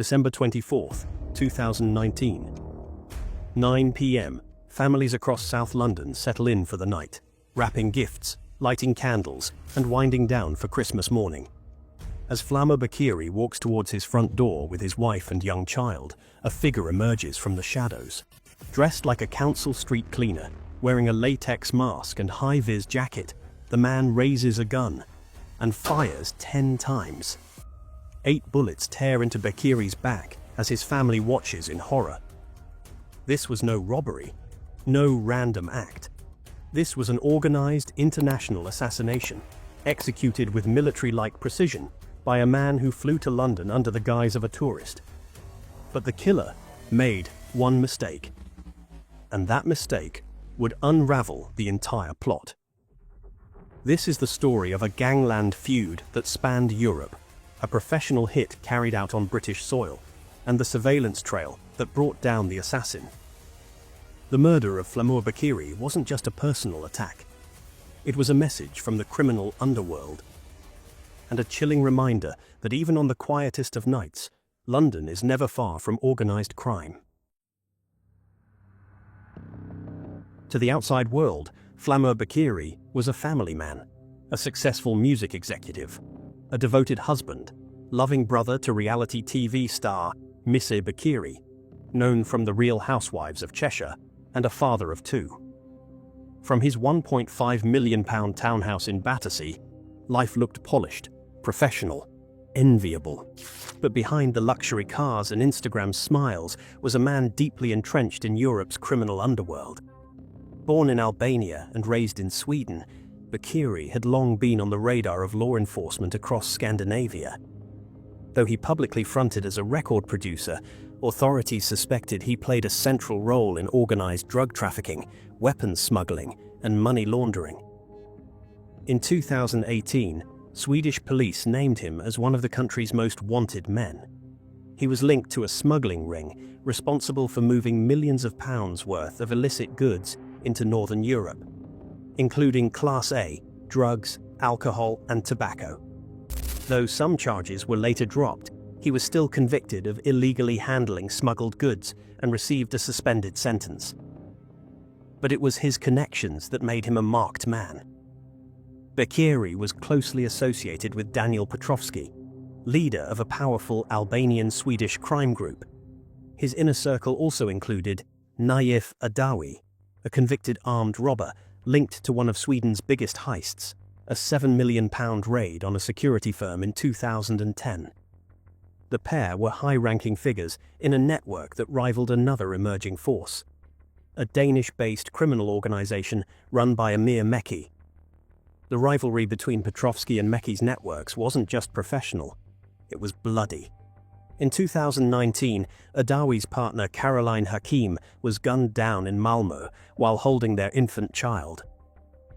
December 24th, 2019. 9 p.m. Families across South London settle in for the night, wrapping gifts, lighting candles, and winding down for Christmas morning. As Flamur Bakiri walks towards his front door with his wife and young child, a figure emerges from the shadows. Dressed like a council street cleaner, wearing a latex mask and high-vis jacket, the man raises a gun and fires 10 times. 8 bullets tear into Bakiri's back as his family watches in horror. This was no robbery, no random act. This was an organized international assassination, executed with military-like precision by a man who flew to London under the guise of a tourist. But the killer made one mistake, and that mistake would unravel the entire plot. This is the story of a gangland feud that spanned Europe, a professional hit carried out on British soil, and the surveillance trail that brought down the assassin. The murder of Flamur Bakiri wasn't just a personal attack. It was a message from the criminal underworld, and a chilling reminder that even on the quietest of nights, London is never far from organized crime. To the outside world, Flamur Bakiri was a family man, a successful music executive, a devoted husband, loving brother to reality TV star Mise Bakiri, known from The Real Housewives of Cheshire, and a father of 2. From his £1.5 million townhouse in Battersea, life looked polished, professional, enviable. But behind the luxury cars and Instagram smiles was a man deeply entrenched in Europe's criminal underworld. Born in Albania and raised in Sweden, Bakiri had long been on the radar of law enforcement across Scandinavia. Though he publicly fronted as a record producer, authorities suspected he played a central role in organized drug trafficking, weapons smuggling, and money laundering. In 2018, Swedish police named him as one of the country's most wanted men. He was linked to a smuggling ring responsible for moving millions of pounds worth of illicit goods into Northern Europe, including Class A, drugs, alcohol, and tobacco. Though some charges were later dropped, he was still convicted of illegally handling smuggled goods and received a suspended sentence. But it was his connections that made him a marked man. Bakiri was closely associated with Daniel Petrovski, leader of a powerful Albanian-Swedish crime group. His inner circle also included Naif Adawi, a convicted armed robber linked to one of Sweden's biggest heists, a £7 million raid on a security firm in 2010. The pair were high-ranking figures in a network that rivaled another emerging force, a Danish-based criminal organization run by Amir Mekki. The rivalry between Petrovski and Mekki's networks wasn't just professional, it was bloody. In 2019, Adawi's partner Caroline Hakim was gunned down in Malmö while holding their infant child.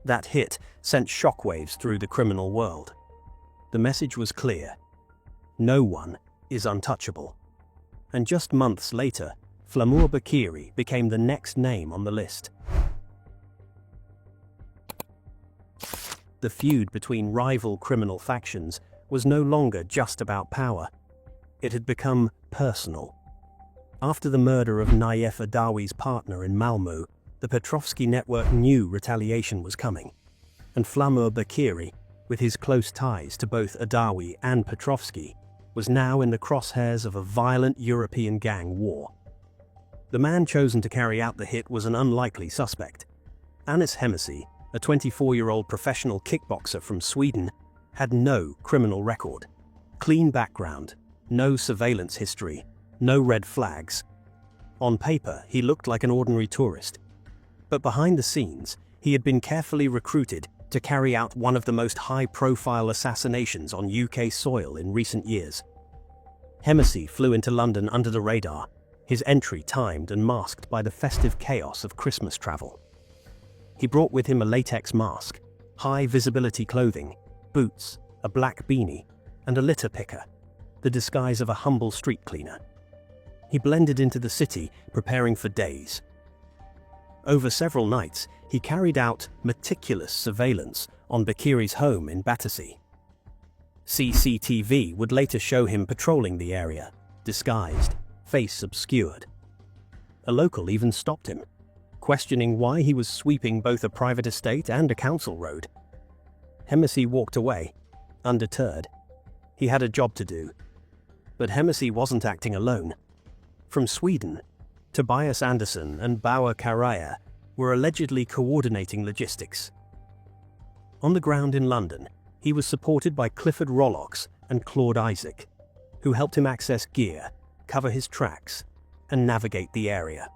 That hit sent shockwaves through the criminal world. The message was clear: no one is untouchable. And just months later, Flamur Bakiri became the next name on the list. The feud between rival criminal factions was no longer just about power. It had become personal. After the murder of Naif Adawi's partner in Malmö, the Petrovski network knew retaliation was coming. And Flamur Bakiri, with his close ties to both Adawi and Petrovski, was now in the crosshairs of a violent European gang war. The man chosen to carry out the hit was an unlikely suspect. Anis Hemesi, a 24-year-old professional kickboxer from Sweden, had no criminal record, clean background, no surveillance history, no red flags. On paper, he looked like an ordinary tourist. But behind the scenes, he had been carefully recruited to carry out one of the most high-profile assassinations on UK soil in recent years. Hemesi flew into London under the radar, his entry timed and masked by the festive chaos of Christmas travel. He brought with him a latex mask, high-visibility clothing, boots, a black beanie, and a litter picker, the disguise of a humble street cleaner. He blended into the city, preparing for days. Over several nights, he carried out meticulous surveillance on Bakiri's home in Battersea. CCTV would later show him patrolling the area, disguised, face obscured. A local even stopped him, questioning why he was sweeping both a private estate and a council road. Hemmesy walked away, undeterred. He had a job to do. But Hemmesy wasn't acting alone. From Sweden, Tobias Andersson and Bauer Karaja were allegedly coordinating logistics. On the ground in London, he was supported by Clifford Rollox and Claude Isaac, who helped him access gear, cover his tracks, and navigate the area.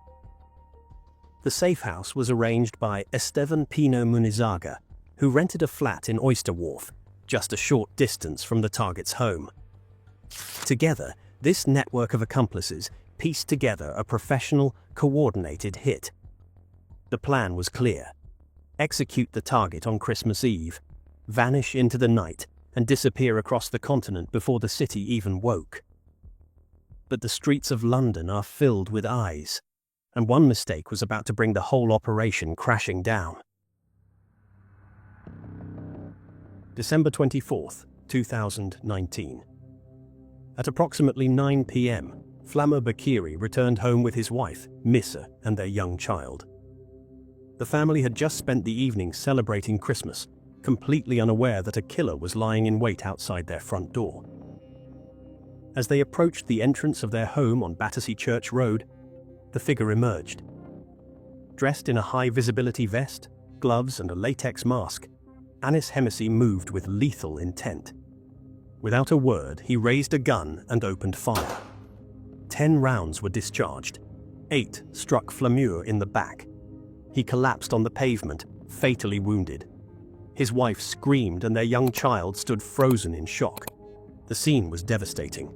The safe house was arranged by Esteban Pino Munizaga, who rented a flat in Oyster Wharf, just a short distance from the target's home. Together, this network of accomplices pieced together a professional, coordinated hit. The plan was clear: execute the target on Christmas Eve, vanish into the night, and disappear across the continent before the city even woke. But the streets of London are filled with eyes, and one mistake was about to bring the whole operation crashing down. December 24th, 2019. At approximately 9 p.m., Flamur Bakiri returned home with his wife, Missa, and their young child. The family had just spent the evening celebrating Christmas, completely unaware that a killer was lying in wait outside their front door. As they approached the entrance of their home on Battersea Church Road, the figure emerged. Dressed in a high-visibility vest, gloves, and a latex mask, Anis Hemmesy moved with lethal intent. Without a word, he raised a gun and opened fire. 10 rounds were discharged. 8 struck Flamur in the back. He collapsed on the pavement, fatally wounded. His wife screamed and their young child stood frozen in shock. The scene was devastating,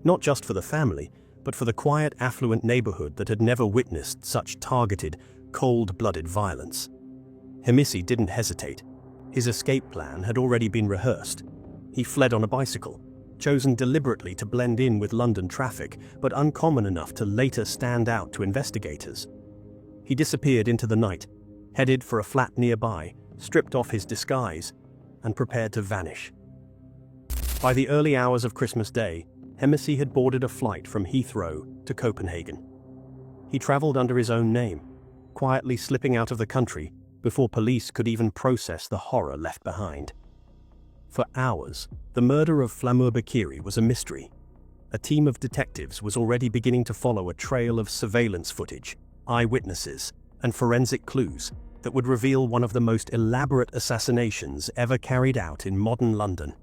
not just for the family, but for the quiet, affluent neighborhood that had never witnessed such targeted, cold-blooded violence. Hemmesy didn't hesitate. His escape plan had already been rehearsed. He fled on a bicycle, chosen deliberately to blend in with London traffic, but uncommon enough to later stand out to investigators. He disappeared into the night, headed for a flat nearby, stripped off his disguise, and prepared to vanish. By the early hours of Christmas Day, Hemmesy had boarded a flight from Heathrow to Copenhagen. He traveled under his own name, quietly slipping out of the country before police could even process the horror left behind. For hours, the murder of Flamur Bakiri was a mystery. A team of detectives was already beginning to follow a trail of surveillance footage, eyewitnesses, and forensic clues that would reveal one of the most elaborate assassinations ever carried out in modern London.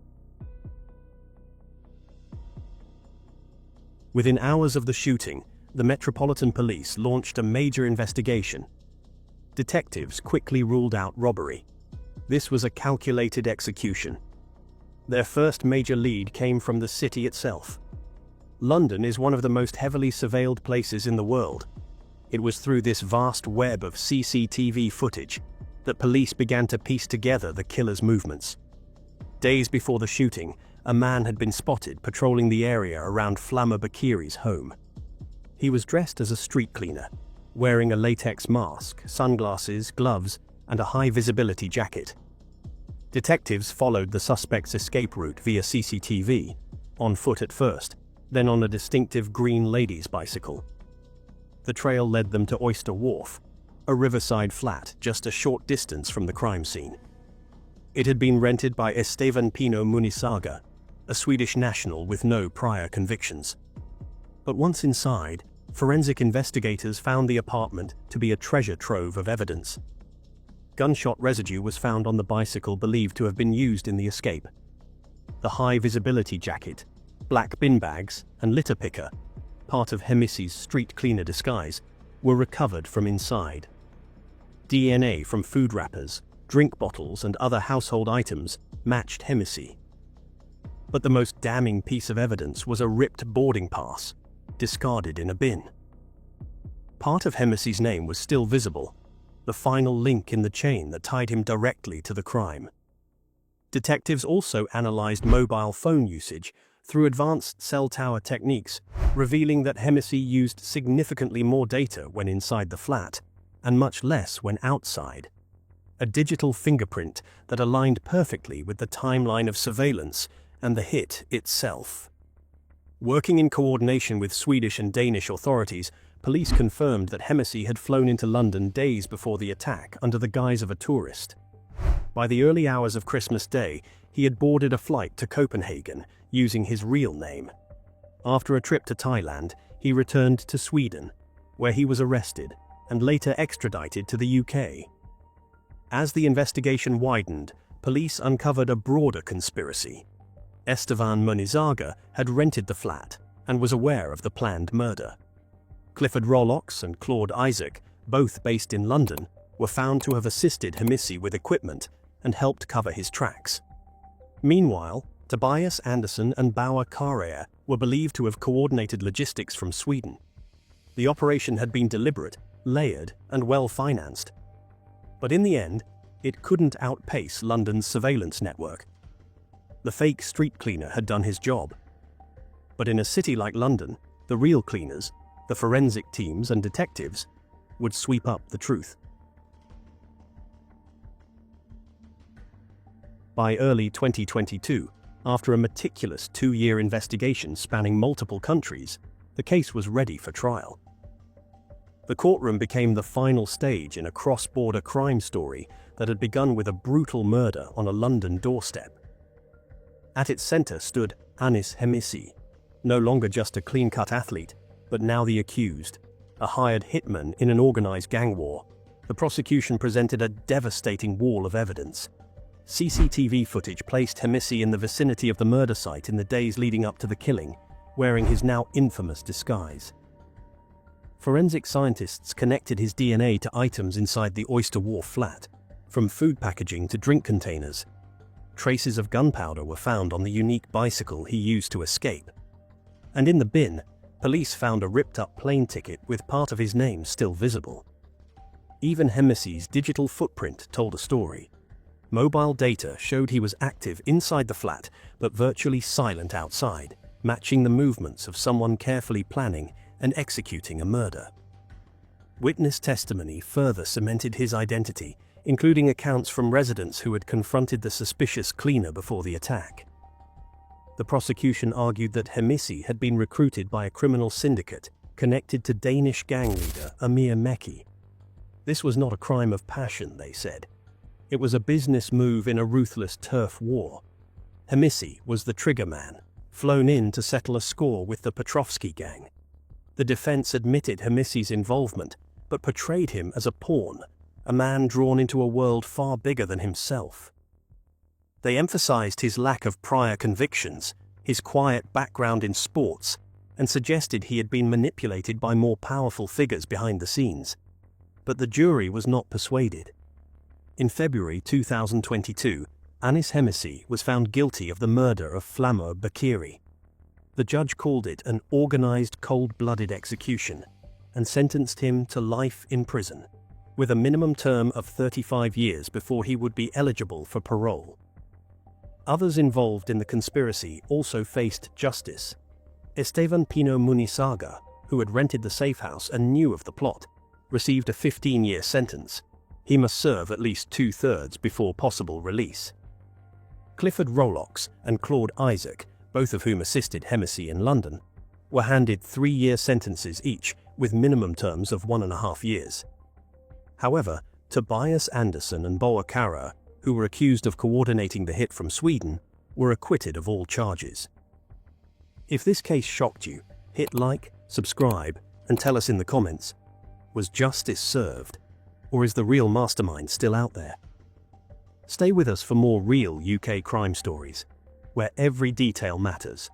Within hours of the shooting, the Metropolitan Police launched a major investigation. Detectives quickly ruled out robbery. This was a calculated execution. Their first major lead came from the city itself. London is one of the most heavily surveilled places in the world. It was through this vast web of CCTV footage that police began to piece together the killer's movements. Days before the shooting, a man had been spotted patrolling the area around Flamur Bakiri's home. He was dressed as a street cleaner, wearing a latex mask, sunglasses, gloves, and a high-visibility jacket. Detectives followed the suspect's escape route via CCTV, on foot at first, then on a distinctive green lady's bicycle. The trail led them to Oyster Wharf, a riverside flat just a short distance from the crime scene. It had been rented by Esteban Pino Munizaga, a Swedish national with no prior convictions. But once inside, forensic investigators found the apartment to be a treasure trove of evidence. Gunshot residue was found on the bicycle believed to have been used in the escape. The high-visibility jacket, black bin bags, and litter picker, part of Hemmesy's street cleaner disguise, were recovered from inside. DNA from food wrappers, drink bottles, and other household items matched Hemmesy. But the most damning piece of evidence was a ripped boarding pass, discarded in a bin. Part of Hemmesy's name was still visible, the final link in the chain that tied him directly to the crime. Detectives also analyzed mobile phone usage through advanced cell tower techniques, revealing that Hemmesy used significantly more data when inside the flat, and much less when outside. A digital fingerprint that aligned perfectly with the timeline of surveillance and the hit itself. Working in coordination with Swedish and Danish authorities, police confirmed that Hemesi had flown into London days before the attack under the guise of a tourist. By the early hours of Christmas Day, he had boarded a flight to Copenhagen using his real name. After a trip to Thailand, he returned to Sweden, where he was arrested and later extradited to the UK. As the investigation widened, police uncovered a broader conspiracy. Estevan Munizaga had rented the flat and was aware of the planned murder. Clifford Rolox and Claude Isaac, both based in London, were found to have assisted Hemesi with equipment and helped cover his tracks. Meanwhile, Tobias Andersson and Bauer Karaja were believed to have coordinated logistics from Sweden. The operation had been deliberate, layered, and well-financed. But in the end, it couldn't outpace London's surveillance network. The fake street cleaner had done his job. But in a city like London, the real cleaners, the forensic teams and detectives, would sweep up the truth. By early 2022, after a meticulous 2-year investigation spanning multiple countries, the case was ready for trial. The courtroom became the final stage in a cross-border crime story that had begun with a brutal murder on a London doorstep. At its center stood Anis Hemesi, no longer just a clean-cut athlete, but now the accused, a hired hitman in an organized gang war. The prosecution presented a devastating wall of evidence. CCTV footage placed Hemesi in the vicinity of the murder site in the days leading up to the killing, wearing his now infamous disguise. Forensic scientists connected his DNA to items inside the Oyster Wharf flat, from food packaging to drink containers. Traces of gunpowder were found on the unique bicycle he used to escape. And in the bin, police found a ripped-up plane ticket with part of his name still visible. Even Hemesi's digital footprint told a story. Mobile data showed he was active inside the flat, but virtually silent outside, matching the movements of someone carefully planning and executing a murder. Witness testimony further cemented his identity, including accounts from residents who had confronted the suspicious cleaner before the attack. The prosecution argued that Hemesi had been recruited by a criminal syndicate connected to Danish gang leader Amir Mekki. This was not a crime of passion, they said. It was a business move in a ruthless turf war. Hemesi was the triggerman, flown in to settle a score with the Petrovsky gang. The defense admitted Hemesi's involvement, but portrayed him as a pawn, a man drawn into a world far bigger than himself. They emphasized his lack of prior convictions, his quiet background in sports, and suggested he had been manipulated by more powerful figures behind the scenes. But the jury was not persuaded. In February 2022, Anis Hemesi was found guilty of the murder of Flamur Bakiri. The judge called it an organized, cold-blooded execution and sentenced him to life in prison, with a minimum term of 35 years before he would be eligible for parole. Others involved in the conspiracy also faced justice. Estevan Pino Munizaga, who had rented the safe house and knew of the plot, received a 15-year sentence. He must serve at least 2/3 before possible release. Clifford Rolox and Claude Isaac, both of whom assisted Hemesi in London, were handed 3-year sentences each, with minimum terms of 1.5 years. However, Tobias Andersson and Bauer Karaja, who were accused of coordinating the hit from Sweden, were acquitted of all charges. If this case shocked you, hit like, subscribe, and tell us in the comments. Was justice served? Or is the real mastermind still out there? Stay with us for more real UK crime stories, where every detail matters.